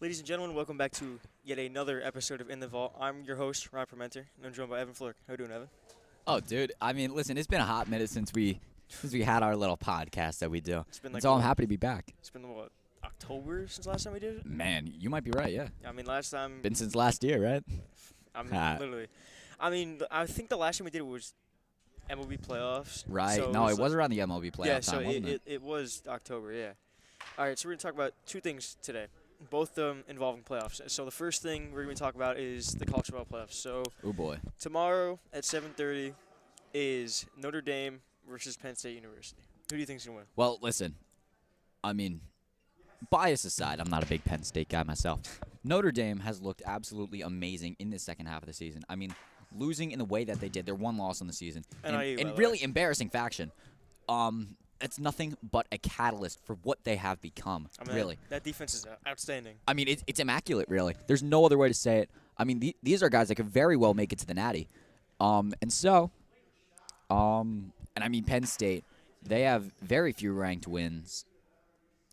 Ladies and gentlemen, welcome back to yet another episode of In the Vault. I'm your host, Ryan Permenter, and I'm joined by Evan Flurk. How you doing, Evan? Oh, dude. I mean, listen, it's been a hot minute since we had our little podcast that we do. It's been So I'm happy to be back. It's been what, October since last time we did it? Man, you might be right, yeah. I mean, last time. Been since last year, right? Literally. I mean, I think the last time we did it was MLB playoffs. Right. So No, it was around the MLB playoff yeah, time, so wasn't it? it was October, yeah. All right, so we're going to talk about two things today, both involving playoffs. So the first thing we're going to talk about is the college football playoffs. So Oh, boy. tomorrow at 7:30 is Notre Dame versus Penn State University. Who do you think's going to win? Well, listen. I mean, bias aside, I'm not a big Penn State guy myself. Notre Dame has looked absolutely amazing in the second half of the season. I mean, losing in the way that they did, their one loss in the season, NIU, in really embarrassing fashion. It's nothing but a catalyst for what they have become, I mean, really. That defense is outstanding. I mean, it's immaculate, really. There's no other way to say it. I mean, these are guys that could very well make it to the Natty. And I mean, Penn State, they have very few ranked wins.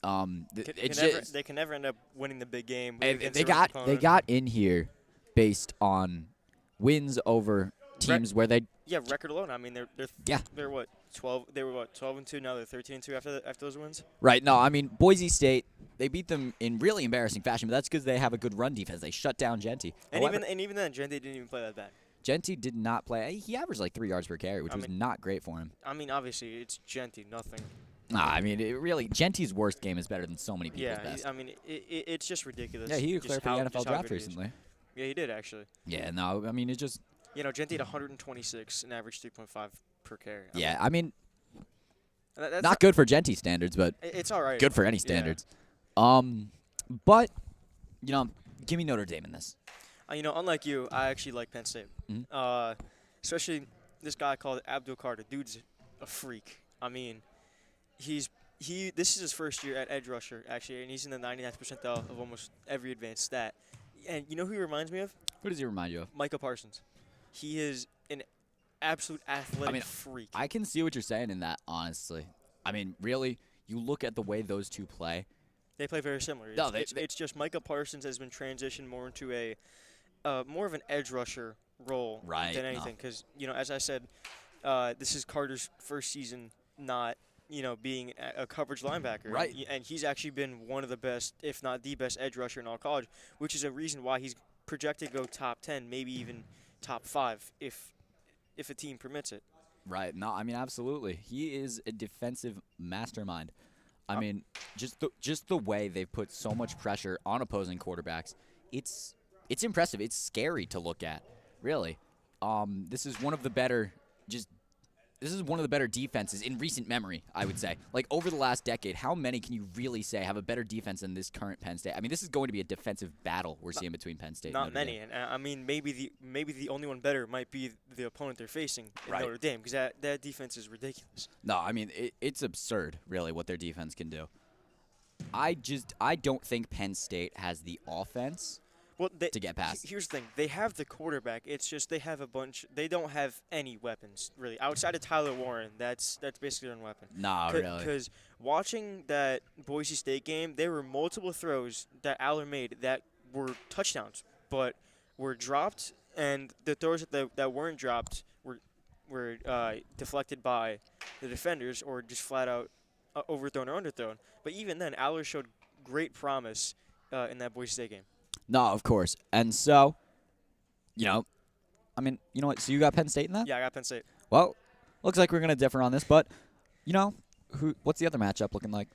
They can never end up winning the big game. against They their got opponent. in here based on wins over teams where they. Yeah, record alone. I mean, Yeah. they're what 12. They were what 12-2. Now they're 13-2 after those wins. Right. No, I mean, Boise State, they beat them in really embarrassing fashion, but that's because they have a good run defense. They shut down Genty. And However, even then, Gente didn't even play that bad. Genty did not play. He averaged like 3 yards per carry, which was not great for him. I mean, obviously, it's Gente, nothing. Nah, I mean, Genty's worst game is better than so many people's Yeah, best. I mean, it's just ridiculous. Yeah, he just declared for how- the just NFL how draft good he is. recently. Yeah, he did actually. Yeah, no, I mean, it just. You know, Gente had 126 and averaged 3.5 per carry. Yeah, I mean, That's not good for Genty standards, but It's all right. good for any Yeah. standards. But, give me Notre Dame in this. Unlike you, I actually like Penn State. Mhm. Especially this guy called Abdul Carter. Dude's a freak. I mean, this is his first year at edge rusher, actually, and he's in the 99th percentile of almost every advanced stat. And you know who he reminds me of? Who does he remind you of? Micah Parsons. He is an absolute athletic freak. I can see what you're saying in that, honestly. I mean, really, you look at the way those two play. They play very similar. No, It's just Micah Parsons has been transitioned more into more of an edge rusher role than anything. Because, as I said, this is Carter's first season not, being a coverage linebacker. Right. And he's actually been one of the best, if not the best, edge rusher in all college, which is a reason why he's projected to go top 10, maybe even top 5 if a team permits it. Right. No, I mean, absolutely. He is a defensive mastermind. I mean, just the way they've put so much pressure on opposing quarterbacks, it's impressive. It's scary to look at, really. This is one of the better defenses in recent memory, I would say. Like, over the last decade, how many can you really say have a better defense than this current Penn State? I mean, this is going to be a defensive battle we're seeing between Penn State and Not Notre many, Dame. and I mean maybe the only one better might be the opponent they're facing in Right. Notre Dame, because that defense is ridiculous. No, I mean, it's absurd, really, what their defense can do. I don't think Penn State has the offense to get past. Here's the thing: they have the quarterback. It's just they have a bunch. They don't have any weapons really outside of Tyler Warren. That's basically their own weapon. Nah, really. Because watching that Boise State game, there were multiple throws that Aller made that were touchdowns, but were dropped, and the throws that weren't dropped were deflected by the defenders or just flat out overthrown or underthrown. But even then, Aller showed great promise in that Boise State game. No, of course. And so, I mean, you know what? So you got Penn State in that? Yeah, I got Penn State. Well, looks like we're going to differ on this, but, what's the other matchup looking like?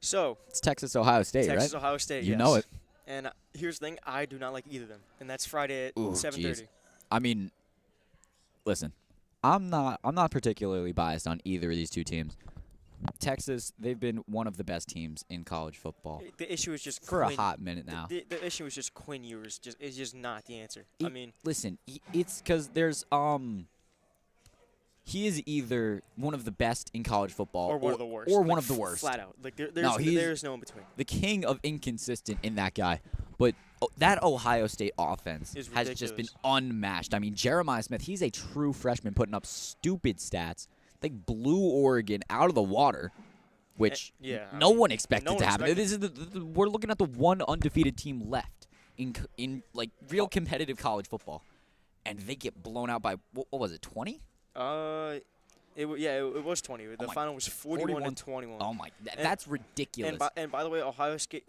So It's Texas-Ohio State, Texas, right? Ohio State, You yes. know it. And here's the thing: I do not like either of them, and that's Friday at Ooh, 7:30. jeez. I mean, listen, I'm not particularly biased on either of these two teams. Texas, they've been one of the best teams in college football The issue is just for Quinn, a hot minute now. The issue is just Quinn Ewers is just not the answer. I mean, Listen, it's because there's he is either one of the best in college football or one of the worst, or like, one of the worst. flat out. Like there's no in between. The king of inconsistent in that guy. But that Ohio State offense Is has just been ridiculous. unmatched. I mean, Jeremiah Smith, he's a true freshman putting up stupid stats. They blew Oregon out of the water which yeah, I no mean, one expected no one to happen. expected. This is we're looking at the one undefeated team left in like real competitive college football, and they get blown out by what was it, 20? It was 20. The my- final was 41 to 21. Oh my, And- that's ridiculous. And by the way, Ohio State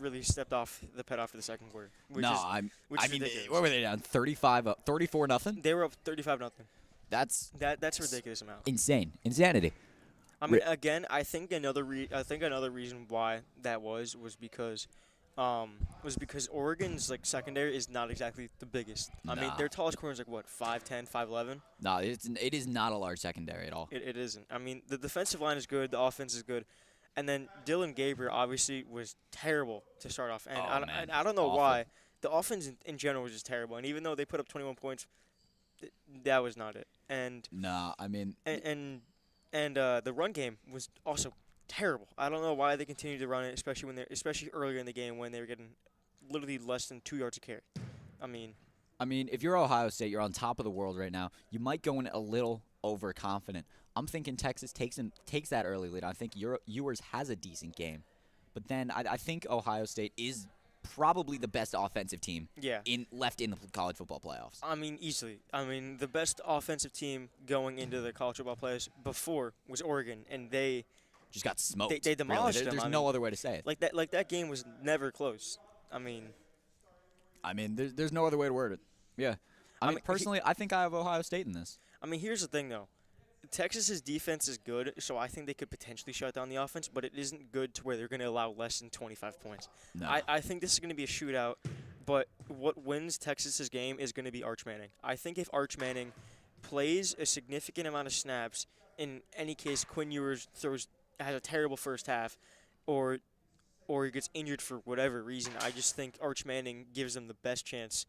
really stepped off the pet after the second quarter. Which no, is, I is mean, ridiculous. what were they down? 34 nothing. They were up 35-0. That's That's a ridiculous amount. insanity. I mean, again, I think another reason why that was because Oregon's like secondary is not exactly the biggest. I mean, Nah. their tallest corner is like what, 5'10", 5'11". No, it is not a large secondary at all. It isn't. I mean, the defensive line is good, the offense is good, and then Dylan Gabriel obviously was terrible to start off, and I don't know Awful. why. The offense in general was just terrible, and even though they put up 21 points, that was not it. And No, I mean, the run game was also terrible. I don't know why they continued to run it, especially earlier in the game when they were getting literally less than 2 yards a carry. I mean, if you're Ohio State, you're on top of the world right now. You might go in a little overconfident. I'm thinking Texas takes that early lead. I think Ewers has a decent game, but then I think Ohio State is probably the best offensive team yeah. left in the college football playoffs. I mean, easily. I mean, the best offensive team going into the college football playoffs before was Oregon, and they Just got smoked. They demolished really. them. There's no other way to say it. Like that game was never close. I mean, there's no other way to word it. Yeah. I mean, personally, I think I have Ohio State in this. I mean, here's the thing though. Texas's defense is good, so I think they could potentially shut down the offense, but it isn't good to where they're going to allow less than 25 points. No. I think this is going to be a shootout, but what wins Texas's game is going to be Arch Manning. I think if Arch Manning plays a significant amount of snaps, in any case, Quinn Ewers has a terrible first half, or he gets injured for whatever reason, I just think Arch Manning gives them the best chance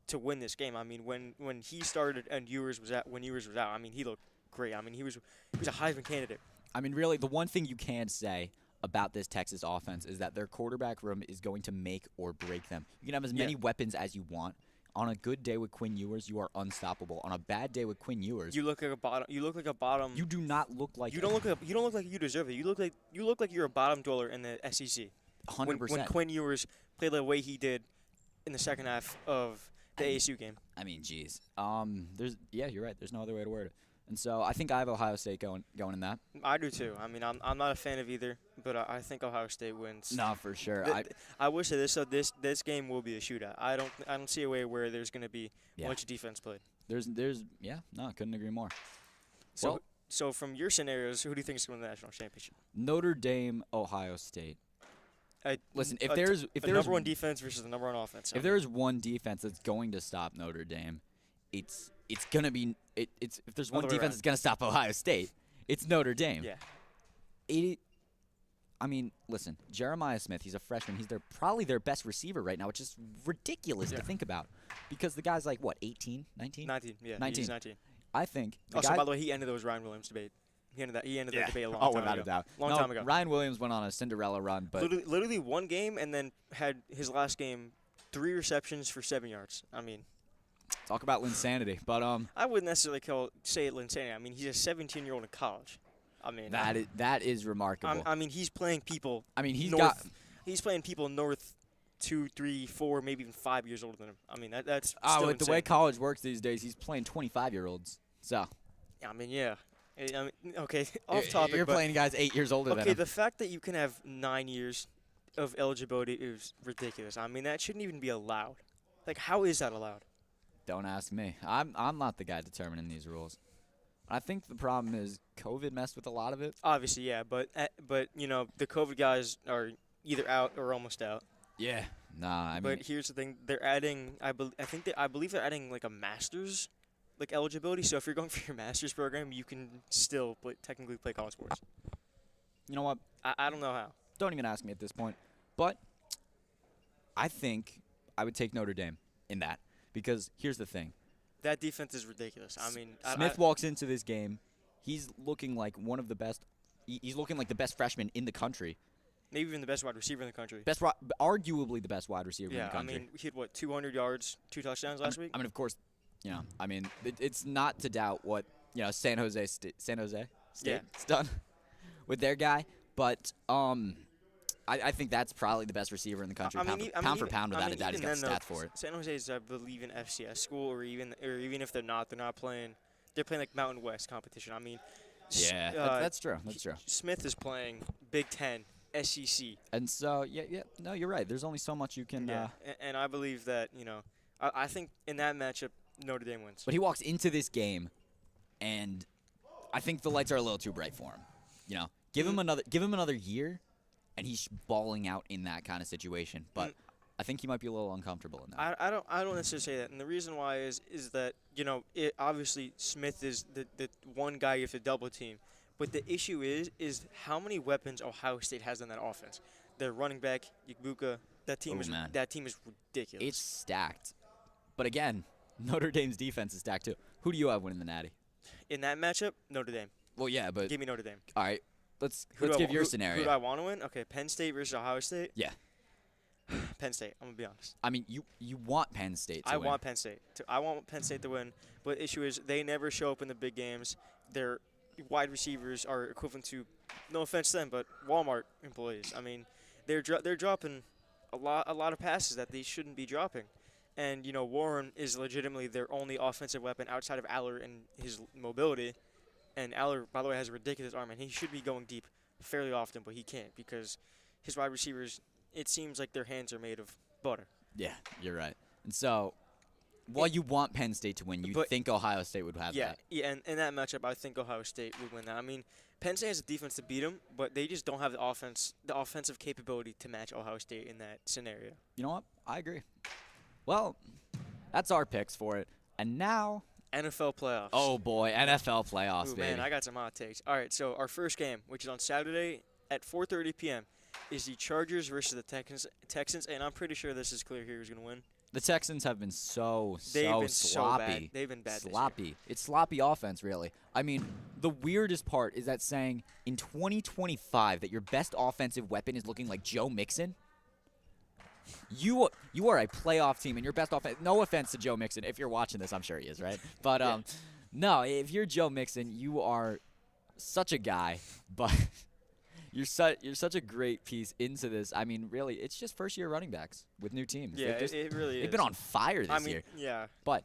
to win this game. I mean, when he started and Ewers was out, I mean, he looked great. I mean, he was a Heisman candidate. I mean, really, the one thing you can say about this Texas offense is that their quarterback room is going to make or break them. You can have as many weapons as you want. On a good day with Quinn Ewers, you are unstoppable. On a bad day with Quinn Ewers, You look like a bottom. you do not look like You don't look like you deserve it. You look like you're a bottom dweller in the SEC. 100%. When Quinn Ewers played the way he did in the second half of the ASU game. I mean, geez. You're right. There's no other way to word it. And so I think I have Ohio State going in that. I do too. I mean, I'm not a fan of either, but I think Ohio State wins. No, for sure. I will say this. So this game will be a shootout. I don't see a way where there's going to be much defense played. Couldn't agree more. So from your scenarios, who do you think is going to win the national championship? Notre Dame, Ohio State. Listen, if the there's number one defense versus the number one offense. if there's one defense that's going to stop Notre Dame, it's gonna be if there's one Other way defense around. that's gonna stop Ohio State, it's Notre Dame. Yeah. Listen, Jeremiah Smith, he's a freshman. He's probably their best receiver right now, which is ridiculous to think about because the guy's like, what, 18, 19? 19, yeah. 19. He's 19. I think. Also, by the way, he ended those Ryan Williams debate. He ended that debate a long time without ago. a doubt. Long time ago. Ryan Williams went on a Cinderella run, but Literally one game and then had his last game 3 receptions for 7 yards. I mean, talk about insanity. But I wouldn't necessarily say it insanity. I mean, he's a 17-year-old in college. I mean, that is remarkable. I mean, he's playing people. I mean, he's playing people north 2, 3, 4, maybe even 5 years older than him. I mean, that's with still insane. the way college works these days, he's playing 25-year-olds. So. I mean, yeah. I mean, okay, off topic. You're playing guys 8 years older than him. Okay, the fact that you can have 9 years of eligibility is ridiculous. I mean, that shouldn't even be allowed. Like, how is that allowed? Don't ask me. I'm not the guy determining these rules. I think the problem is COVID messed with a lot of it. Obviously, yeah, but you know, the COVID guys are either out or almost out. Yeah. Nah, I mean. But here's the thing: they're adding. I believe they're adding like a master's, like eligibility. So if you're going for your master's program, you can still technically play college sports. You know what? I don't know how. Don't even ask me at this point. But I think I would take Notre Dame in that because here's the thing. That defense is ridiculous. I mean, Smith walks into this game. He's looking like one of the best. He's looking like the best freshman in the country. Maybe even the best wide receiver in the country. Arguably the best wide receiver in the country. Yeah, I mean, he had 200 yards, 2 touchdowns last week. I mean, of course, it's not to doubt what San Jose State's done with their guy, but I think that's probably the best receiver in the country, pound for pound, without a doubt. He's got the stats for it. San Jose is, I believe, an FCS school, or even if they're not playing. They're playing like Mountain West competition. I mean, Yeah, that's true. That's true. Smith is playing Big Ten, SEC. And so, no, you're right. There's only so much you can. Yeah, and I believe that I think in that matchup Notre Dame wins. But he walks into this game, and I think the lights are a little too bright for him. Give him another year, and he's balling out in that kind of situation. But I think he might be a little uncomfortable in that. I don't necessarily say that, and the reason why is that obviously Smith is the one guy you have to double team, but the issue is how many weapons Ohio State has in that offense. Their running back Igbuka, that team is ridiculous. It's stacked, but again, Notre Dame's defense is stacked too. Who do you have winning the Natty? In that matchup, Notre Dame. Well, yeah, but give me Notre Dame. All right, let's give your scenario. Who do I want to win? Okay, Penn State versus Ohio State. Yeah. Penn State. I'm gonna be honest. I mean, you want Penn State to win. I want Penn State to win. But the issue is they never show up in the big games. Their wide receivers are equivalent to, no offense to them, but Walmart employees. I mean, they're dropping a lot of passes that they shouldn't be dropping. And Warren is legitimately their only offensive weapon outside of Aller and his mobility. And Aller, by the way, has a ridiculous arm, and he should be going deep fairly often, but he can't because his wide receivers, it seems like their hands are made of butter. Yeah, you're right. And so, while you want Penn State to win, you think Ohio State would have that. Yeah, and in that matchup, I think Ohio State would win that. I mean, Penn State has a defense to beat them, but they just don't have the offensive capability to match Ohio State in that scenario. You know what? I agree. Well, that's our picks for it. And now, NFL playoffs. Oh, boy, NFL playoffs, Ooh, baby. Man, I got some hot takes. All right, so our first game, which is on Saturday at 4:30 p.m., is the Chargers versus the Texans, and I'm pretty sure this is clear here who's going to win. The Texans have been so sloppy. So bad. They've been bad sloppy. This year. It's sloppy offense, really. I mean, the weirdest part is that saying in 2025 that your best offensive weapon is looking like Joe Mixon. You are a playoff team, and your best offense. No offense to Joe Mixon, if you're watching this, I'm sure he is, right? But no, if you're Joe Mixon, you are such a guy, but you're such a great piece into this. I mean, really, it's just first-year running backs with new teams. Yeah, it really is. They've been on fire this year. Yeah. But,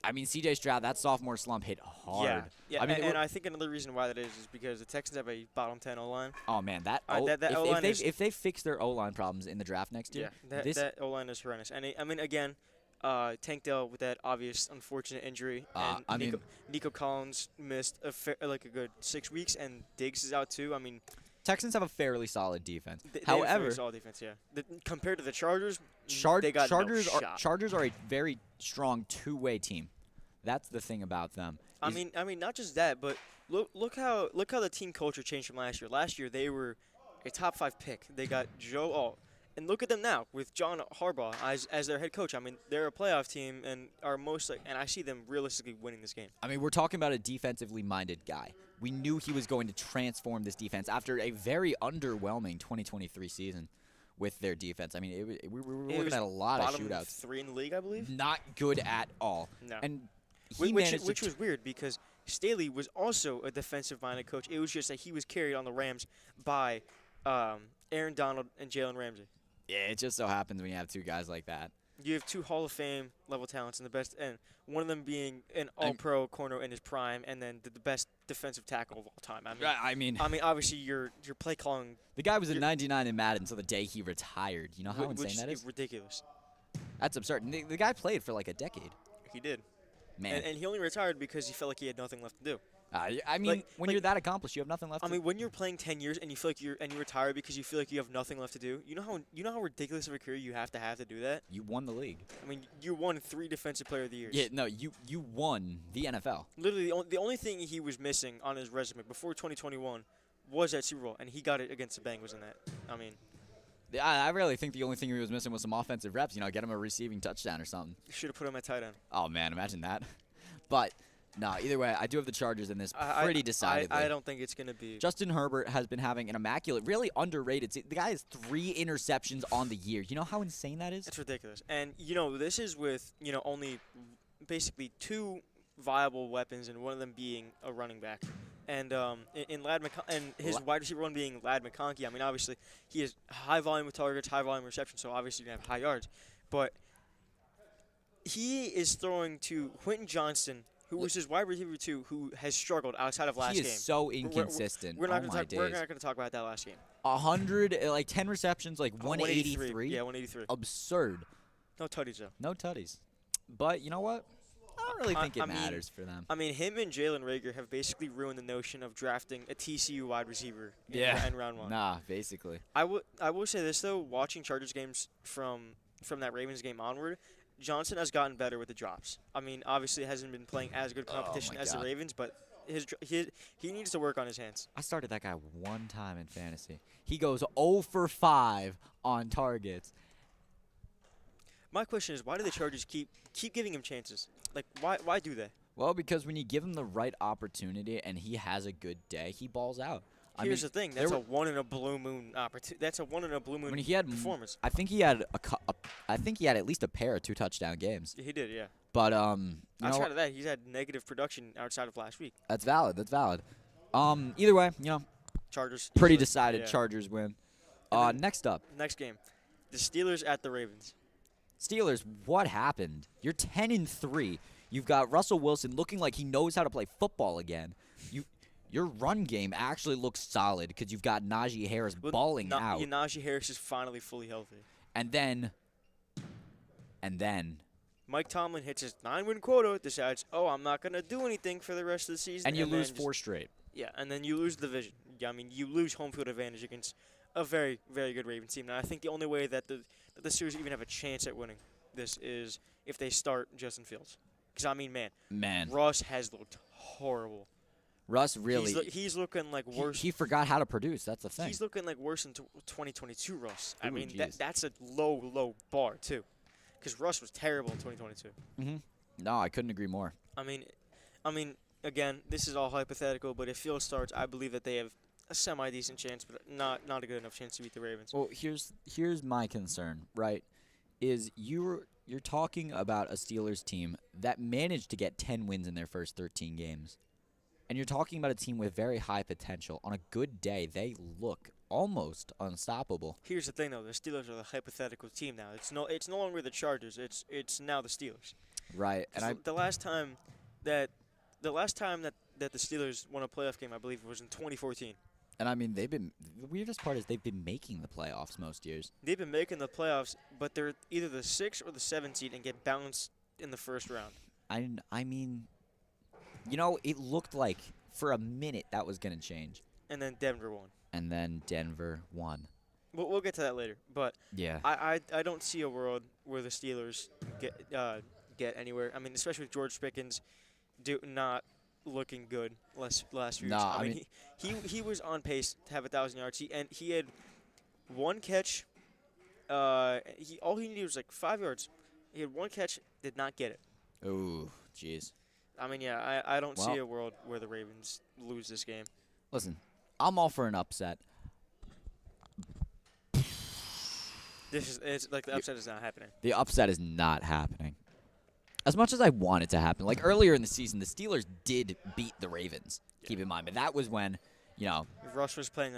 I mean, C.J. Stroud, that sophomore slump hit hard. Yeah. I mean, and I think another reason why that is because the Texans have a bottom 10 O-line. Oh man, if they fix their O-line problems in the draft next year, that O-line is horrendous. And I mean, again, Tank Dell with that obvious, unfortunate injury, and Nico Collins missed a good 6 weeks, and Diggs is out too. I mean, Texans have a fairly solid defense. They However, have a fairly solid defense, yeah. Compared to the Chargers, Chargers shot. are a very strong two-way team. That's the thing about them. I mean, not just that, but look how the team culture changed from last year. Last year they were a top 5 pick. They got Joe Alt, and look at them now with John Harbaugh as their head coach. I mean, they're a playoff team and are and I see them realistically winning this game. I mean, we're talking about a defensively minded guy. We knew he was going to transform this defense after a very underwhelming 2023 season with their defense. I mean, we were looking at a lot of shootouts. Bottom 3 in the league, I believe. Not good at all. No. And which was weird because Staley was also a defensive-minded coach. It was just that he was carried on the Rams by Aaron Donald and Jalen Ramsey. Yeah, it just so happens when you have two guys like that. You have 2 Hall of Fame level talents and the best, and one of them being an All-Pro corner in his prime, and then the best defensive tackle of all time. I mean, obviously your play calling. The guy was a 99 in Madden until the day he retired. You know how insane that is? Ridiculous. That's absurd. And the guy played for like a decade. He did. Man. And he only retired because he felt like he had nothing left to do. I mean, when you're that accomplished, you have nothing left. I mean, when you're playing 10 years and you feel like you retire because you feel like you have nothing left to do. You know how ridiculous of a career you have to do that. You won the league. I mean, you won 3 Defensive Player of the Year. Yeah, no, you won the NFL. Literally, the only thing he was missing on his resume before 2021 was that Super Bowl, and he got it against the Bengals in that. I mean, I really think the only thing he was missing was some offensive reps. Get him a receiving touchdown or something. You should have put him at tight end. Oh man, imagine that. But. No, either way, I do have the Chargers in this pretty decidedly. I don't think it's going to be. Justin Herbert has been having an immaculate, really underrated. The guy has 3 interceptions on the year. You know how insane that is? It's ridiculous. And, this is with, only basically 2 viable weapons and one of them being a running back. And in Lad and his La- wide receiver one being Lad McConkey. I mean, obviously he has high volume of targets, high volume of reception, so obviously you're gonna have high yards. But he is throwing to Quentin Johnston, who La- was his wide receiver two, who has struggled outside of he last is game. so We're, we're, inconsistent. we're Oh not gonna my talk. We're days. not gonna talk about that last game. 100, like 10 receptions, like 183. Yeah, 183. Absurd. No tutties though. No tutties. But you know what? I don't really think it matters for them. I mean, him and Jalen Rager have basically ruined the notion of drafting a TCU wide receiver in round one. Nah, basically. I will say this though, watching Chargers games from that Ravens game onward, Johnson has gotten better with the drops. I mean, obviously hasn't been playing as good competition my as the God. Ravens, but he needs to work on his hands. I started that guy one time in fantasy. He goes 0 for 5 on targets. My question is, why do the Chargers keep giving him chances? Like, why do they? Well, because when you give him the right opportunity and he has a good day, he balls out. Here's the thing. That's a one in a blue moon opportunity. That's a one in a blue moon performance. I think he had I think he had at least a pair of 2 touchdown games. He did, yeah. But outside of that, he's had negative production outside of last week. That's valid. That's valid. Either way, Chargers. pretty easily, decided. yeah. Chargers win. And then- Next up, Next game, the Steelers at the Ravens. Steelers. What happened? You're 10-3. You've got Russell Wilson looking like he knows how to play football again. Your run game actually looks solid because you've got Najee Harris balling out. Najee Harris is finally fully healthy. And then Mike Tomlin hits his 9-win quota, decides, I'm not going to do anything for the rest of the season. and you lose then 4 straight. Yeah, and then you lose the division. Yeah, I mean, you lose home field advantage against a very, very good Ravens team. And I think the only way that the Steelers even have a chance at winning this is if they start Justin Fields. Because, I mean, man, Russ has looked horrible. Russ really he's looking like worse. He forgot how to produce. That's the thing. He's looking like worse in 2022, Russ. Ooh, I mean, geez. that's a low bar, too. Because Russ was terrible in 2022. No, I couldn't agree more. I mean, again, this is all hypothetical, but if Fields starts, I believe that they have a semi-decent chance, but not a good enough chance to beat the Ravens. Well, here's my concern, right? Is you're talking about a Steelers team that managed to get 10 wins in their first 13 games. And you're talking about a team with very high potential. On a good day, they look almost unstoppable. Here's the thing, though: the Steelers are the hypothetical team now. It's no longer the Chargers. It's now the Steelers. Right. And the last time that the Steelers won a playoff game, I believe, was in 2014. And I mean, the weirdest part is they've been making the playoffs most years. They've been making the playoffs, but they're either the 6 or the 7 seed and get bounced in the first round. I mean, it looked like for a minute that was going to change. And then Denver won. And then Denver won. We'll get to that later, but Yeah. I don't see a world where the Steelers get anywhere. I mean, especially with George Pickens not looking good last few weeks. Nah, I mean, he was on pace to have 1,000 yards. He had one catch. All he needed was like 5 yards. He had one catch, did not get it. Ooh, jeez. I mean, yeah, I don't see Well- a world where the Ravens lose this game. Listen, I'm all for an upset. It's like the upset is not happening. The upset is not happening. As much as I want it to happen. Like earlier in the season, the Steelers did beat the Ravens. Yeah. Keep in mind, but that was when, Russ was playing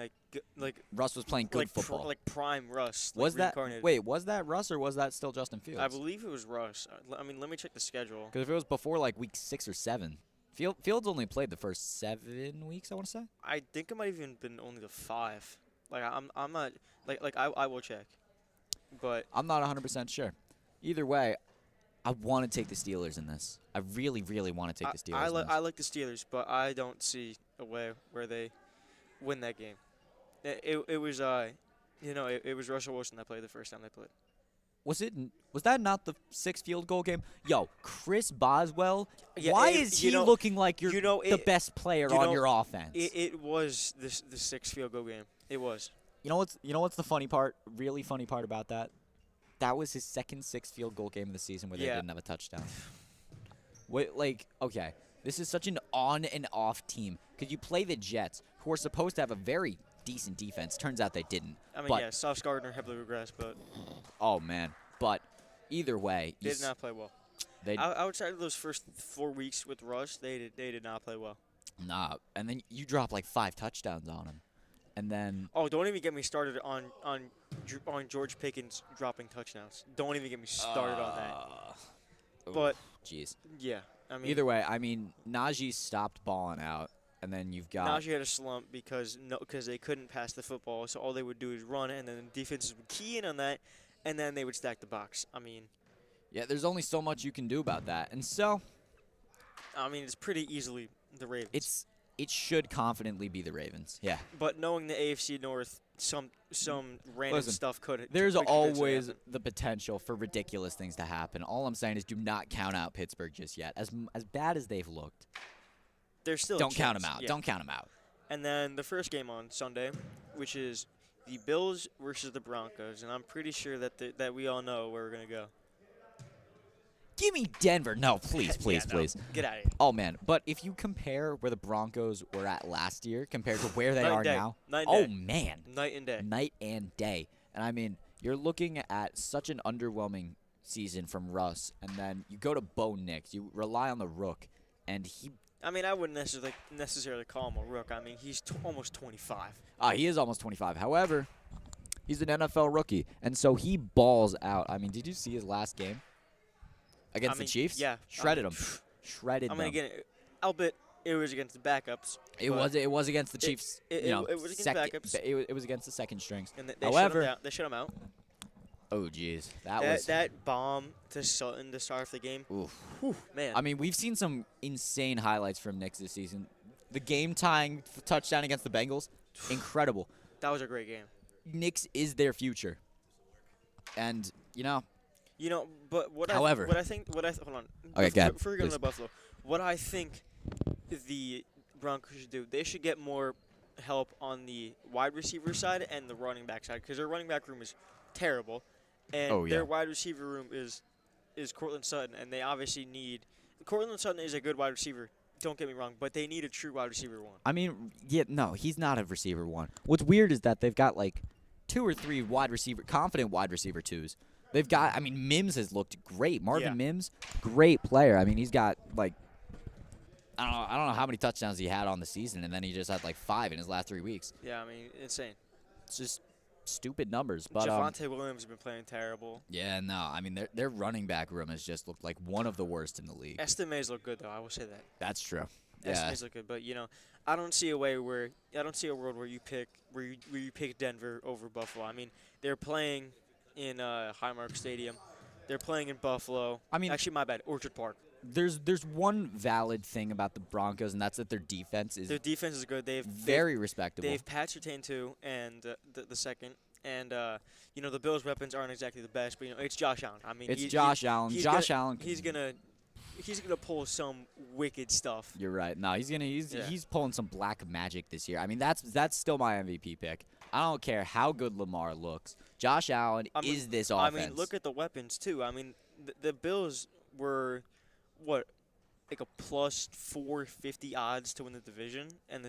like Russ was playing good football. like prime Russ. was that reincarnated. was that Russ or was that still Justin Fields? I believe it was Russ. I mean, let me check the schedule. Because if it was before like week 6 or 7, Fields only played the first 7 weeks. I want to say. I think it might have even been only the 5. Like I'm not I will check, but I'm not 100% sure. Either way, I want to take the Steelers in this. I really, really want to take the Steelers. I like the Steelers, but I don't see a way where they win that game. It was it was Russell Wilson that played the first time they played. Was that not the 6 field goal game? Yo, Chris Boswell. Yeah, why is he looking like you're the best player on your offense? It was the 6 field goal game. It was. You know what's the funny part? Really funny part about that? That was his second 6 field goal game of the season where they didn't have a touchdown. Okay, this is such an on and off team because you play the Jets, who are supposed to have a very decent defense. Turns out they didn't. I mean, Sauce Gardner heavily regressed, but oh man. But either way, they did not play well. Outside of those first 4 weeks with Russ, they did not play well. Nah, and then you drop like 5 touchdowns on him, and then Oh, don't even get me started on George Pickens dropping touchdowns. Don't even get me started on that. oof, But jeez. yeah, I mean, Either way, I mean Najee stopped balling out, and then you've got Najee had a slump because they couldn't pass the football, so all they would do is run, and then the defenses would key in on that, and then they would stack the box. yeah. There's only so much you can do about that, and so It's pretty easily the Ravens. it should confidently be the Ravens. Yeah. But knowing the AFC North, some random Listen, stuff could. There's could potentially always happen. the potential for ridiculous things to happen. All I'm saying is do not count out Pittsburgh just yet. As bad as they've looked, There's still a don't count chance, them out. yeah. Don't count them out. And then the first game on Sunday, which is the Bills versus the Broncos, and I'm pretty sure that we all know where we're gonna go. Give me Denver. No, please, please, Yeah, no. please. Get out of here. Oh, man. But if you compare where the Broncos were at last year compared to where they Night and are day. now, Night and oh, day. man. Night and day. Night and day. And, I mean, you're looking at such an underwhelming season from Russ, and then you go to Bo Nix. You rely on the Rook, and I wouldn't necessarily call him a rook. He's almost 25. he is almost 25. However, he's an NFL rookie, and so he balls out. I mean, did you see his last game against the Chiefs? Yeah. Shredded them. Shredded them. Again, albeit it was against the backups. It was against the Chiefs. it was against backups. It was against the second strings. And they However, they shut him out. oh jeez, that was. That bomb to Sutton to start off the game. Oof. Whew, man. I mean, we've seen some insane highlights from Knicks this season. The game-tying touchdown against the Bengals, incredible. That was a great game. Knicks is their future, and But what However- I think, hold on. Okay, go ahead, Before we go please. into Buffalo, what I think the Broncos should do, they should get more help on the wide receiver side and the running back side because their running back room is terrible, and Oh, yeah. their wide receiver room is Cortland Sutton, and they obviously need. Cortland Sutton is a good wide receiver. Don't get me wrong, but they need a true wide receiver one. I mean, no, he's not a receiver one. What's weird is that they've got like 2 or 3 confident wide receiver twos. They've got, Mims has looked great. Marvin Yeah. Mims, great player. I mean, he's got like, I don't know how many touchdowns he had on the season, and then he just had like 5 in his last 3 weeks. Yeah, insane. It's just stupid numbers. But Javonte Williams has been playing terrible. yeah, no, I mean their running back room has just looked like one of the worst in the league. Estimates look good though. I will say that. That's true. Yeah. Estimates look good, but I don't see a world where you pick Denver over Buffalo. They're playing in Highmark Stadium. They're playing in Buffalo. Actually, my bad, Orchard Park. There's one valid thing about the Broncos, and that's that their defense is Their defense is good. very respectable. They've Pat Surtain too, and the second, and the Bills' weapons aren't exactly the best, but it's Josh Allen. It's Josh Allen. Josh Allen. He's gonna pull some wicked stuff. You're right. No, he's pulling some black magic this year. That's still my MVP pick. I don't care how good Lamar looks. Josh Allen is this offense. Look at the weapons too. The Bills were what, like a plus 450 odds to win the division, and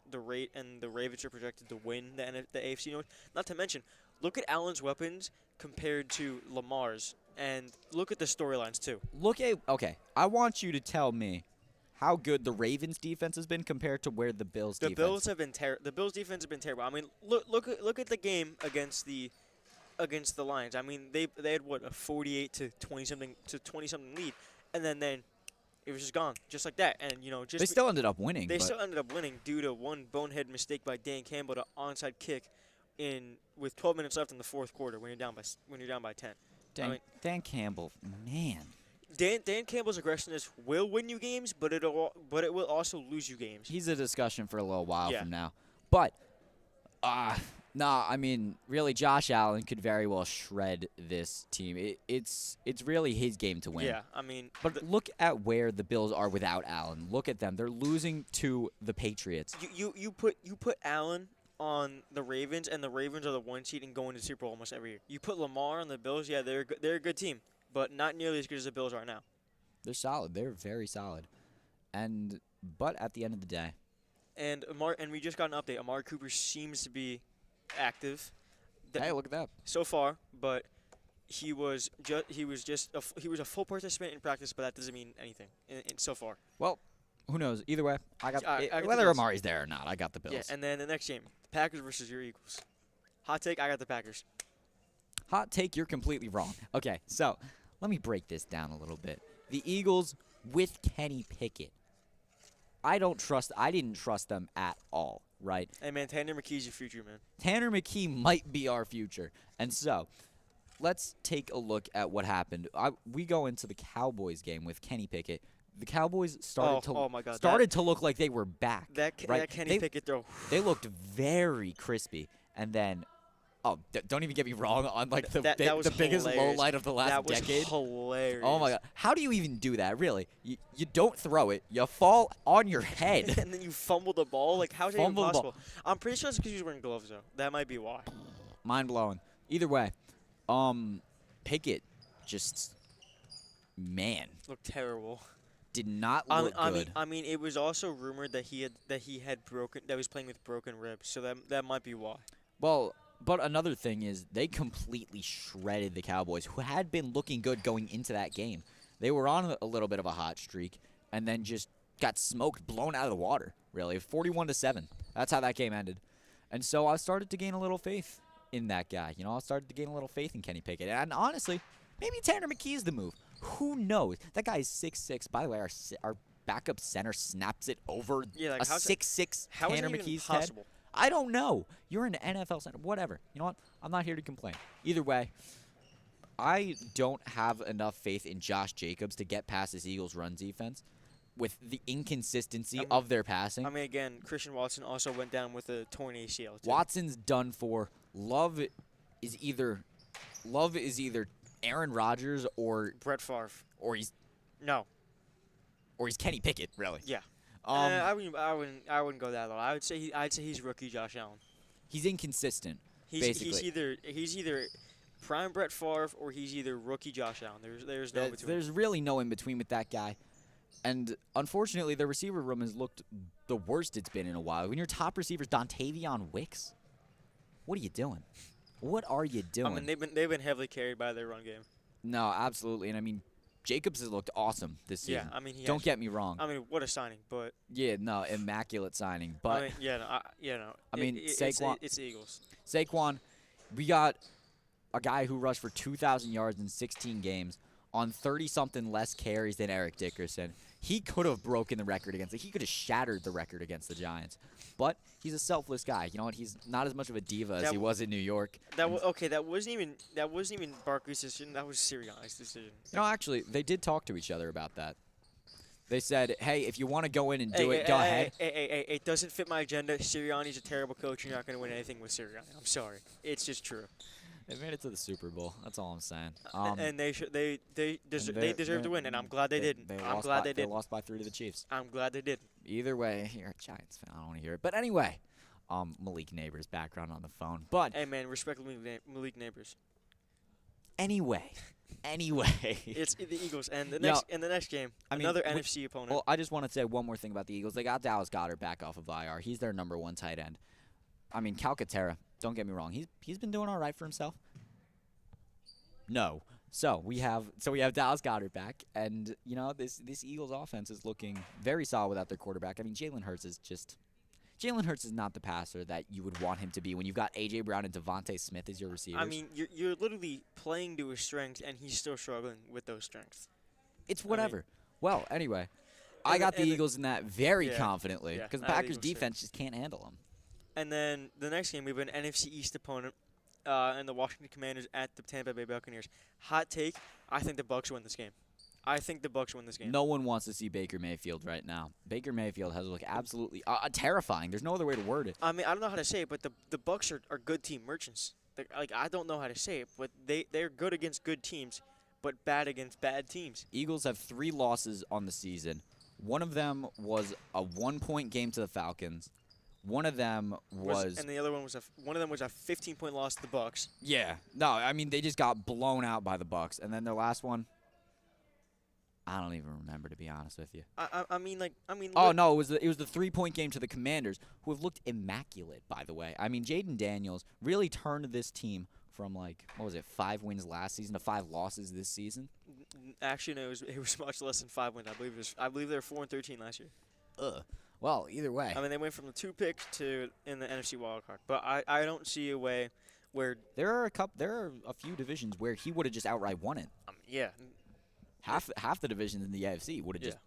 the Ravens are projected to win the AFC North. Not to mention, look at Allen's weapons compared to Lamar's, and look at the storylines too. I want you to tell me how good the Ravens defense has been compared to where the Bills defense. The Bills defense have been terrible. Look at the game against the Lions. They had what, a 48 to 20 something lead, and then it was just gone, just like that. And they still ended up winning. They still ended up winning due to one bonehead mistake by Dan Campbell to onside kick with 12 minutes left in the fourth quarter when you're down by 10. Dan Campbell, man. Dan Campbell's aggressiveness will win you games, but it will also lose you games. He's a discussion for a little while Yeah. from now. But, really, Josh Allen could very well shred this team. It's really his game to win. Yeah, But look at where the Bills are without Allen. Look at them. They're losing to the Patriots. You put Allen on the Ravens, and the Ravens are the 1 seed and going to Super Bowl almost every year. You put Lamar on the Bills, yeah, they're a good team, but not nearly as good as the Bills are now. They're solid. They're very solid. But at the end of the day, and we just got an update. Amari Cooper seems to be active. Hey, look at that. So far, but he was a full participant in practice, but that doesn't mean anything so far. Well, Who knows? Either way, I got I got the whether Bills. Amari's there or not. I got the Bills. Yeah, and then the next game, the Packers versus your Eagles. Hot take, I got the Packers. Hot take, you're completely wrong. Okay, so let me break this down a little bit. The Eagles with Kenny Pickett. I didn't trust them at all, right? Hey, man, Tanner McKee's your future, man. Tanner McKee might be our future. And so, let's take a look at what happened. We go into the Cowboys game with Kenny Pickett. The Cowboys started to look like they were back. Right? That Kenny Pickett throw. They looked very crispy. And then, don't even get me wrong on like the biggest low light of the last decade. That was hilarious. Oh my God! How do you even do that? Really? You don't throw it. You fall on your head. And then you fumble the ball. Like, how is that even possible? I'm pretty sure it's because he was wearing gloves, though. That might be why. Mind blowing. Either way, Pickett just, man, looked terrible. Did not look good. I mean, it was also rumored that he was playing with broken ribs, so that might be why. Well, but another thing is they completely shredded the Cowboys, who had been looking good going into that game. They were on a little bit of a hot streak, and then just got smoked, blown out of the water. Really, 41-7. That's how that game ended. And so I started to gain a little faith in that guy. You know, I started to gain a little faith in Kenny Pickett. And honestly, maybe Tanner McKee's the move. Who knows? That guy is 6'6". By the way, our backup center snaps it over a 6'6" Tanner McKee's head. I don't know. You're an NFL center. Whatever. You know what? I'm not here to complain. Either way, I don't have enough faith in Josh Jacobs to get past this Eagles run defense with the inconsistency of their passing. I mean, again, Christian Watson also went down with a torn ACL, too. Watson's done for. Love is either Aaron Rodgers or Brett Favre. Or he's Kenny Pickett, really. Yeah. I wouldn't go that low. I'd say he's rookie Josh Allen. He's inconsistent. Basically. He's either prime Brett Favre or he's either rookie Josh Allen. There's no between. There's really no in between with that guy. And unfortunately, the receiver room has looked the worst it's been in a while. When your top receiver's Dontavion Wicks, what are you doing? What are you doing? I mean, they've been heavily carried by their run game. No, absolutely. And I mean, Jacobs has looked awesome this season. Yeah, I mean, don't get me wrong. I mean, what a signing, but yeah, no, immaculate signing. But I mean, Saquon. It's the Eagles. Saquon, we got a guy who rushed for 2,000 yards in 16 games on 30-something less carries than Eric Dickerson. He could have broken the record he could have shattered the record against the Giants. But he's a selfless guy. You know what? He's not as much of a diva as he was in New York. That wasn't even Barkley's decision. That was Sirianni's decision. No, actually, they did talk to each other about that. They said, "Hey, if you want to go in and do it, go ahead." Hey, it doesn't fit my agenda. Sirianni's a terrible coach. You're not going to win anything with Sirianni. I'm sorry. It's just true. They made it to the Super Bowl. That's all I'm saying. And they deserve to win, and I'm glad they didn't. I'm glad they didn't. They lost by 3 to the Chiefs. I'm glad they did. Either way, you're a Giants fan. I don't want to hear it. But anyway, Malik Neighbors' background on the phone. But hey, man, respect Malik Neighbors. Anyway, it's the Eagles, and the next game, another NFC opponent. Well, I just want to say one more thing about the Eagles. They got Dallas Goedert back off of IR. He's their number 1 tight end. I mean, Calcaterra. Don't get me wrong. He's been doing all right for himself. No. So we have Dallas Goedert back, and you know this Eagles offense is looking very solid without their quarterback. I mean, Jalen Hurts is not the passer that you would want him to be when you've got A.J. Brown and Devontae Smith as your receivers. I mean, you're literally playing to his strengths, and he's still struggling with those strengths. It's whatever. Well, anyway, I got the Eagles in that very confidently because the Packers' defense just can't handle them. And then the next game, we have an NFC East opponent, and the Washington Commanders at the Tampa Bay Buccaneers. Hot take, I think the Bucs win this game. No one wants to see Baker Mayfield right now. Baker Mayfield has looked absolutely terrifying. There's no other way to word it. I mean, I don't know how to say it, but the Bucs are good team merchants. I don't know how to say it, but they're good against good teams, but bad against bad teams. Eagles have 3 losses on the season. One of them was a 1-point game to the Falcons. One of them and the other one was a 15-point loss to the Bucs. Yeah. No, I mean they just got blown out by the Bucs, and then their last one, I don't even remember, to be honest with you. Oh no, it was the 3-point game to the Commanders, who have looked immaculate, by the way. I mean, Jaden Daniels really turned this team from 5 wins last season to 5 losses this season. Actually, no, it was much less than 5 wins. I believe they were 4-13 last year. Ugh. Well, either way, I mean, they went from the 2 pick to in the NFC wildcard. But I don't see a way where, there are a few divisions where he would have just outright won it. yeah. Half the divisions in the AFC would have Yeah. just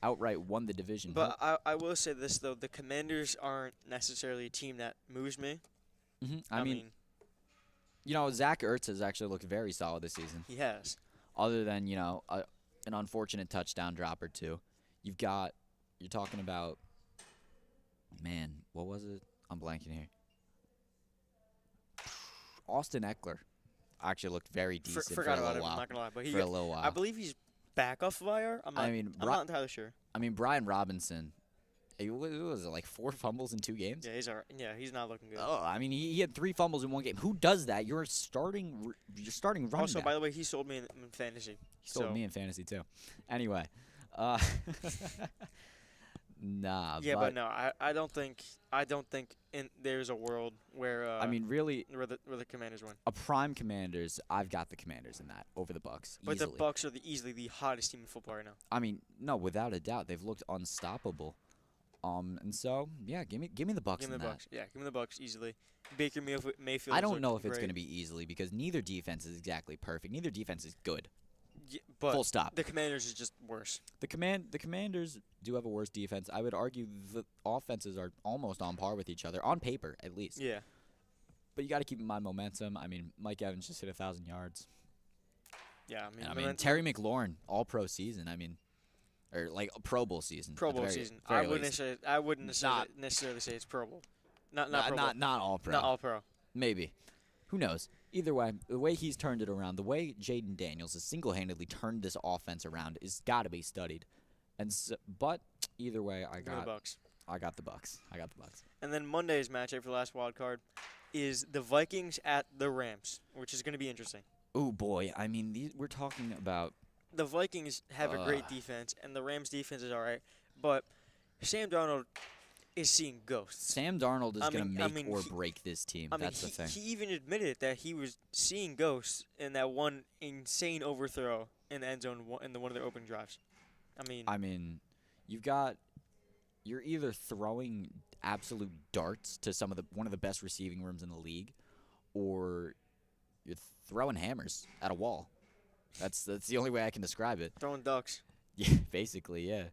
outright won the division. But I will say this, though. The Commanders aren't necessarily a team that moves me. I mean, Zach Ertz has actually looked very solid this season. he has. Other than an unfortunate touchdown drop or two, you're talking about, man, what was it? I'm blanking here. Austin Eckler actually looked very decent Forgot for a about little him. I'm while. not going to lie. But For a little while. I believe he's back off of IR. I'm not entirely sure. I mean, Brian Robinson, what was it, like 4 fumbles in 2 games? Yeah, he's all right. Yeah, he's not looking good. Oh, I mean, he had 3 fumbles in 1 game. Who does that? You're starting running Also, back. by the way, he sold me in fantasy. He sold me in fantasy too. Anyway, nah. Yeah, but no, I don't think there's a world where I mean, really, where the Commanders win. a prime Commanders. I've got the Commanders in that over the Bucks. But Easily. the Bucks are easily the hottest team in football right now. I mean, no, without a doubt, they've looked unstoppable. And so yeah, give me the Bucks. Give me in the that. Bucks. Yeah, give me the Bucks easily. Baker Mayfield. I don't know if it's going to be easily because neither defense is exactly perfect. Neither defense is good. Yeah, but Full stop. The Commanders is just worse. The Commanders do have a worse defense. I would argue the offenses are almost on par with each other on paper, at least. Yeah. But you got to keep in mind momentum. I mean, Mike Evans just hit 1,000 yards. Yeah, I mean, Terry McLaurin, All-Pro season. I mean, or like a Pro Bowl season. Pro at the Bowl very- season. very I wouldn't least. necessarily say it's Pro Bowl. Not Not Pro Bowl. not All-Pro. Not All Pro. Maybe. Who knows? Either way, the way he's turned it around, the way Jaden Daniels has single-handedly turned this offense around is got to be studied. And so, but either way, I Give me the got Bucks. the Bucks. I got the Bucks. And then Monday's matchup for the last wild card is the Vikings at the Rams, which is going to be interesting. Oh boy, I mean, we're talking about The Vikings have a great defense, and the Rams' defense is all right, but Sam Darnold is seeing ghosts. Sam Darnold is going to make or he- break this team. I mean, That's the thing. he even admitted that he was seeing ghosts in that one insane overthrow in the end zone in one of their opening drives. I mean, you're either throwing absolute darts to one of the best receiving rooms in the league, or you're throwing hammers at a wall. That's the only way I can describe it. throwing ducks. Yeah, basically, yeah.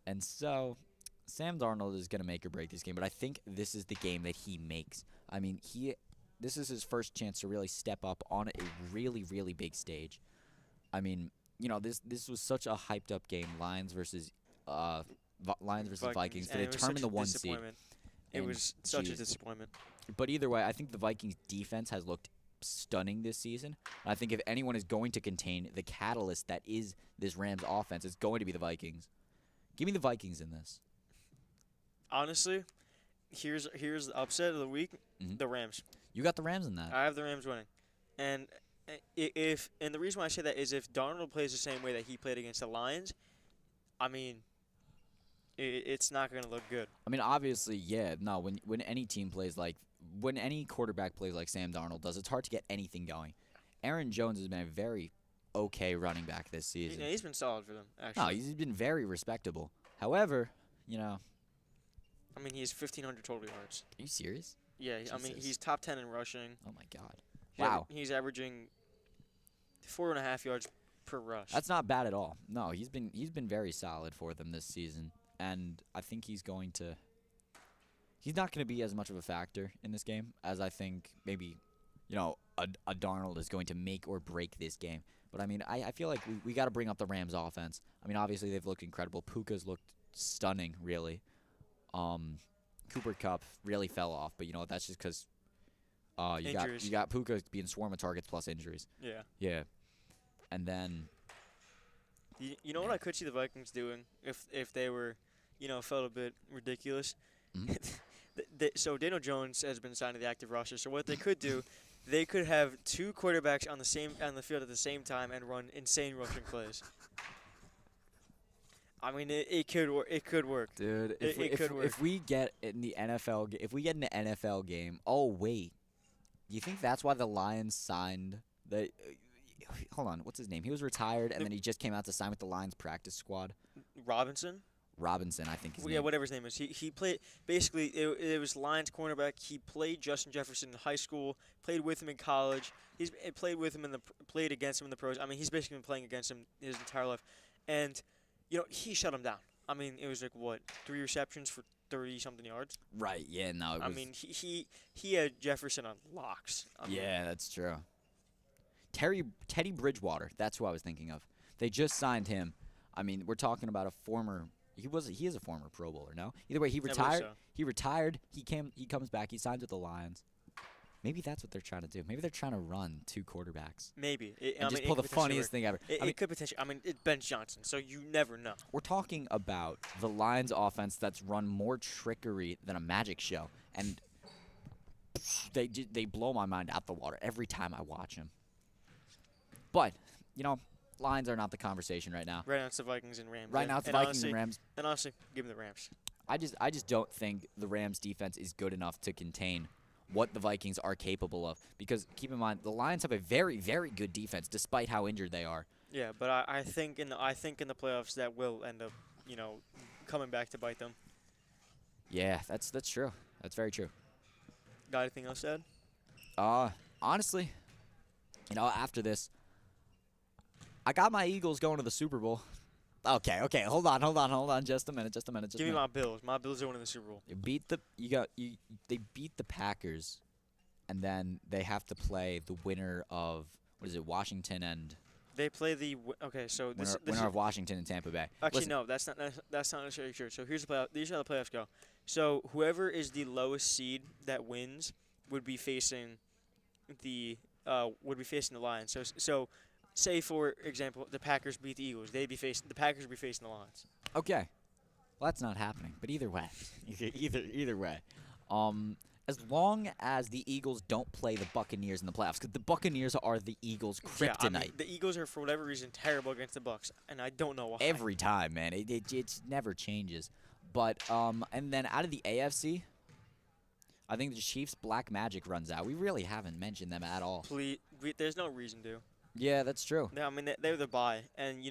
And so, Sam Darnold is going to make or break this game, but I think this is the game that he makes. I mean, this is his first chance to really step up on a really, really big stage. I mean, this was such a hyped up game, Lions versus Vikings, to and it was determine such the a 1 seed. disappointment. It And was such a geez. disappointment. But either way, I think the Vikings defense has looked stunning this season. And I think if anyone is going to contain the catalyst that is this Rams offense, it's going to be the Vikings. Give me the Vikings in this. Honestly, here's the upset of the week: Mhm. the Rams. You got the Rams in that. I have the Rams winning, and the reason why I say that is if Darnold plays the same way that he played against the Lions, I mean, it's not going to look good. I mean, obviously, yeah. No, when any team plays when any quarterback plays like Sam Darnold does, it's hard to get anything going. Aaron Jones has been a very okay running back this season. He's been solid for them, actually. No, he's been very respectable. However, I mean, he has 1,500 total yards. are you serious? Yeah, I mean, Jesus. he's top 10 in rushing. Oh my God. He's aver- Wow. he's averaging 4.5 yards per rush. That's not bad at all. No, he's been very solid for them this season, and I think he's not going to be as much of a factor in this game as I think maybe, a Darnold is going to make or break this game. But I mean, I feel like we got to bring up the Rams offense. I mean, obviously they've looked incredible. Puka's looked stunning, really. Cooper Kupp really fell off, but that's just because Injuries. you got Puka being swarm of targets plus injuries. Yeah. Yeah, and then You know what I could see the Vikings doing if they were, felt a bit ridiculous? Mhm. So Daniel Jones has been signed to the active roster. So what they could do, they could have 2 quarterbacks on the field at the same time and run insane rushing plays. I mean, it could work. It could work. dude, If we get in the NFL, if we get in the NFL game, oh wait, do you think that's why the Lions signed the? Hold on, what's his name? He was retired, and then he just came out to sign with the Lions practice squad. Robinson. Robinson, I think his Well, yeah, name. whatever his name is. He played basically. It was Lions cornerback. He played Justin Jefferson in high school. Played with him in college. He's played with him played against him in the pros. I mean, he's basically been playing against him his entire life, and he shut him down. I mean, it was like what 3 receptions for 30-something yards. Right. Yeah. No. It I was. mean, he had Jefferson on locks. I mean, Yeah, that's true. Teddy Bridgewater. That's who I was thinking of. They just signed him. I mean, we're talking about a former. He is a former Pro Bowler. No. Either way, he I believe retired. so. He retired. He comes back. He signs with the Lions. Maybe that's what they're trying to do. Maybe they're trying to run 2 quarterbacks Maybe. and just pull the funniest thing ever. I mean, It could potentially. I mean, it's Ben Johnson, so you never know. we're talking about the Lions offense that's run more trickery than a magic show, and they blow my mind out the water every time I watch them. But Lions are not the conversation right now. Right now it's the Vikings and Rams. Right now it's the And Vikings honestly, and Rams. And honestly, give me the Rams. I just don't think the Rams defense is good enough to contain what the Vikings are capable of. Because keep in mind, the Lions have a very, very good defense, despite how injured they are. Yeah, but I think in the playoffs that will end up coming back to bite them. Yeah, that's true. That's very true. Got anything else to add? Honestly, after this, I got my Eagles going to the Super Bowl. Okay, hold on, just a minute. Give me my Bills. My Bills are winning the Super Bowl. They beat the Packers, and then they have to play the winner of Washington and They play the So this winner of Washington and Tampa Bay. actually Listen, no, that's not necessarily true. So here's the playoff. These are how the playoffs go. So whoever is the lowest seed that wins would be facing the Lions. So say for example the Packers beat the Eagles, the Packers would be facing the Lions. okay, well that's not happening. But either way, either way, as long as the Eagles don't play the Buccaneers in the playoffs, because the Buccaneers are the Eagles' kryptonite. Yeah, I mean, the Eagles are for whatever reason terrible against the Bucks, and I don't know why. Every time, man. It never changes. But and then out of the AFC, I think the Chiefs' black magic runs out. We really haven't mentioned them at all. There's no reason to. Yeah, that's true. I mean, they're the bye, and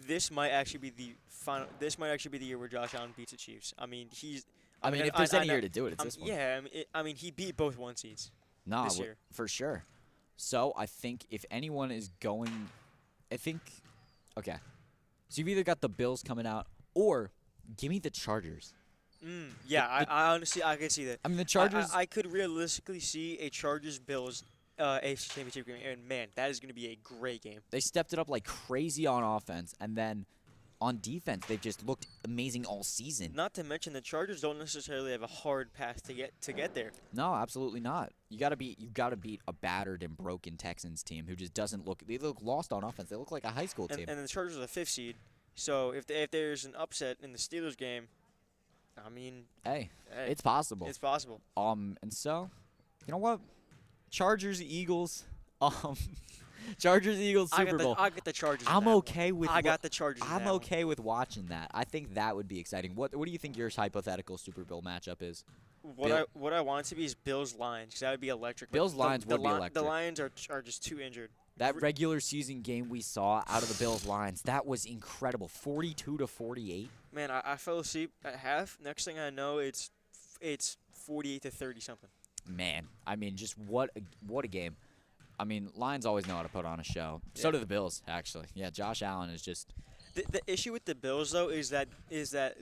this might actually be the final. This might actually be the year where Josh Allen beats the Chiefs. I mean, I mean, if there's any year to do it, it's this one. Yeah, I mean, he beat both 1 seeds. No, this year. for sure. So I think if anyone is going, okay. So you've either got the Bills coming out, or give me the Chargers. Yeah, I honestly I can see that. I mean, the Chargers. I could realistically see a Chargers-Bills AFC Championship game, and man, that is going to be a great game. They stepped it up like crazy on offense, and then on defense, they've just looked amazing all season. Not to mention the Chargers don't necessarily have a hard path to get there. No, absolutely not. You gotta beat a battered and broken Texans team who just doesn't look. They look lost on offense. They look like a high school team. And the Chargers are the 5th seed, so if there's an upset in the Steelers game, I mean, Hey, it's possible. It's possible. And so, you know what? Chargers, Eagles. Chargers, Eagles, Super Bowl. I get the Chargers. I'm okay with. I got the Chargers. I'm okay with watching that. I think that would be exciting. What do you think your hypothetical Super Bowl matchup is? What I want it to be is Bills Lions, because that would be electric. Bills Lions would be electric. The Lions are just too injured. That regular season game we saw out of the Bills Lions, that was incredible. 42-48. Man, I fell asleep at half. Next thing I know, it's 48-30 something. Man, I mean, just what a game. I mean, Lions always know how to put on a show. Yeah. So do the Bills, actually. Yeah, Josh Allen is just. The issue with the Bills though is that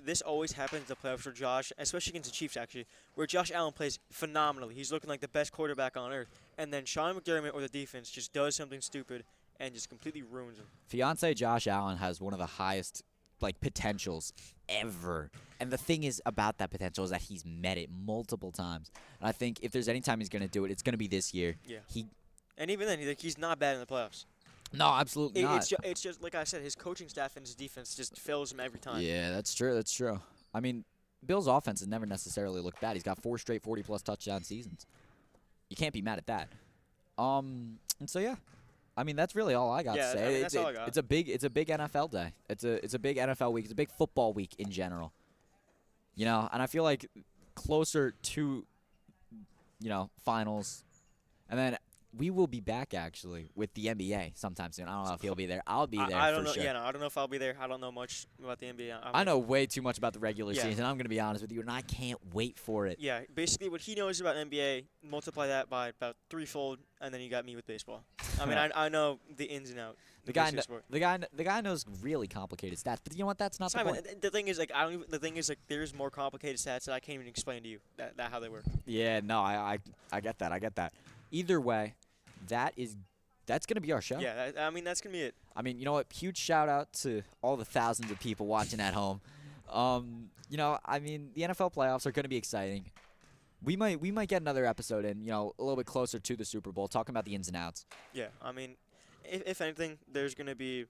this always happens in the playoffs for Josh, especially against the Chiefs actually, where Josh Allen plays phenomenally. He's looking like the best quarterback on earth, and then Sean McDermott or the defense just does something stupid and just completely ruins him. Fiance Josh Allen has one of the highest potentials ever. And the thing is about that potential is that he's met it multiple times. And I think if there's any time he's going to do it, it's going to be this year. Yeah. And even then, he's not bad in the playoffs. No, absolutely not. It's just like I said, his coaching staff and his defense just fails him every time. Yeah, that's true. That's true. I mean, Bill's offense has never necessarily looked bad. He's got 4 straight 40-plus touchdown seasons. You can't be mad at that. And so yeah, I mean that's really all I got to say. I mean, that's all I got. It's a big NFL day. It's a big NFL week. It's a big football week in general. And I feel like closer to finals, and then we will be back actually with the NBA sometime soon. I don't know if he'll be there. I'll be there I don't for know. sure. Yeah, no, I don't know if I'll be there. I don't know much about the NBA. I know way too much about the regular Yeah. season. I'm going to be honest with you, and I can't wait for it. Yeah, basically what he knows about NBA, multiply that by about threefold, and then you got me with baseball. I mean, I know the ins and outs. The guy knows really complicated stats, but you know what? That's not the Simon, point. the thing is, like, I don't. Even, the thing is, like, there's more complicated stats that I can't even explain to you. That how they work. Yeah, no, I get that. I get that. Either way, that's gonna be our show. Yeah, I mean that's gonna be it. I mean, you know what? Huge shout out to all the thousands of people watching at home. You know, I mean, the NFL playoffs are gonna be exciting. We might get another episode in, you know, a little bit closer to the Super Bowl, talking about the ins and outs. Yeah, I mean, if anything, there's gonna be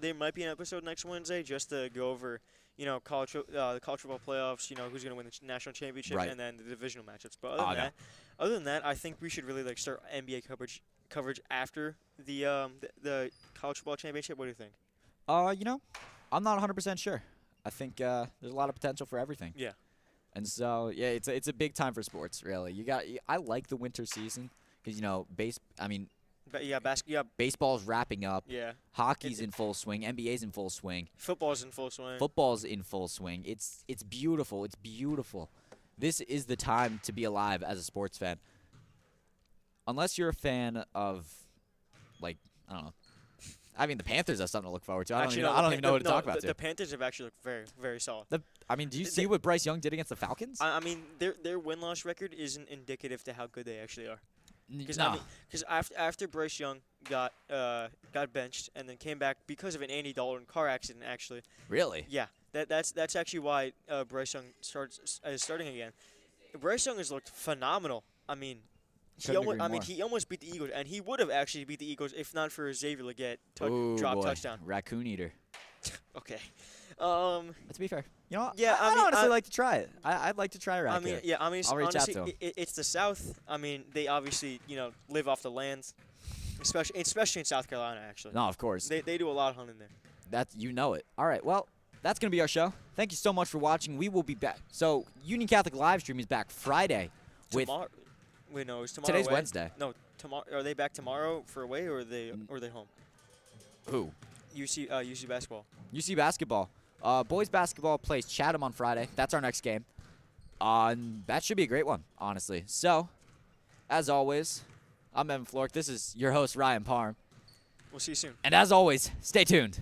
there might be an episode next Wednesday just to go over, you know, the college football playoffs. You know, who's gonna win the national championship, Right. and then the divisional matchups. But no. other than that, I think we should really like start NBA coverage after the college football championship. What do you think? You know, I'm not 100% sure. I think there's a lot of potential for everything. Yeah. And so, yeah, it's a big time for sports, really. I like the winter season because, you know, But yeah, baseball's wrapping up. yeah. Hockey's in full swing. NBA's in full swing. Football's in full swing. Football's in full swing. It's beautiful. It's beautiful. This is the time to be alive as a sports fan. Unless you're a fan of, like, I don't know. I mean, the Panthers have something to look forward to. I don't even know what to talk about. The Panthers have actually looked very, very solid. I mean, do you see what Bryce Young did against the Falcons? I mean, their win-loss record isn't indicative to how good they actually are. Because No. after Bryce Young got benched and then came back because of an Andy Dalton car accident, actually. Really? Yeah, that's actually why Bryce Young is starting again. Bryce Young has looked phenomenal. I mean, he almost beat the Eagles, and he would have actually beat the Eagles if not for Xavier Legette drop touchdown. Raccoon eater. Okay. To be fair, you know, Yeah, I'd honestly I- like to try it. I'd like to try a I raccoon. mean, yeah. I mean, I'll reach out honestly, to him. it's the South. I mean, they obviously live off the land, especially in South Carolina. Actually, No, of course. they do a lot of hunting there. You know it. All right, well, that's going to be our show. Thank you so much for watching. We will be back. So, Union Catholic live stream is back Friday with Tomorrow. Wait, no, it's tomorrow. today's away? Wednesday. No, tomorrow. Are they back tomorrow for away, or are they home? Who? UC basketball. UC basketball. Boys basketball plays Chatham on Friday. That's our next game. That should be a great one, honestly. So, as always, I'm Evan Flork. This is your host, Ryan Parham. We'll see you soon. And as always, stay tuned.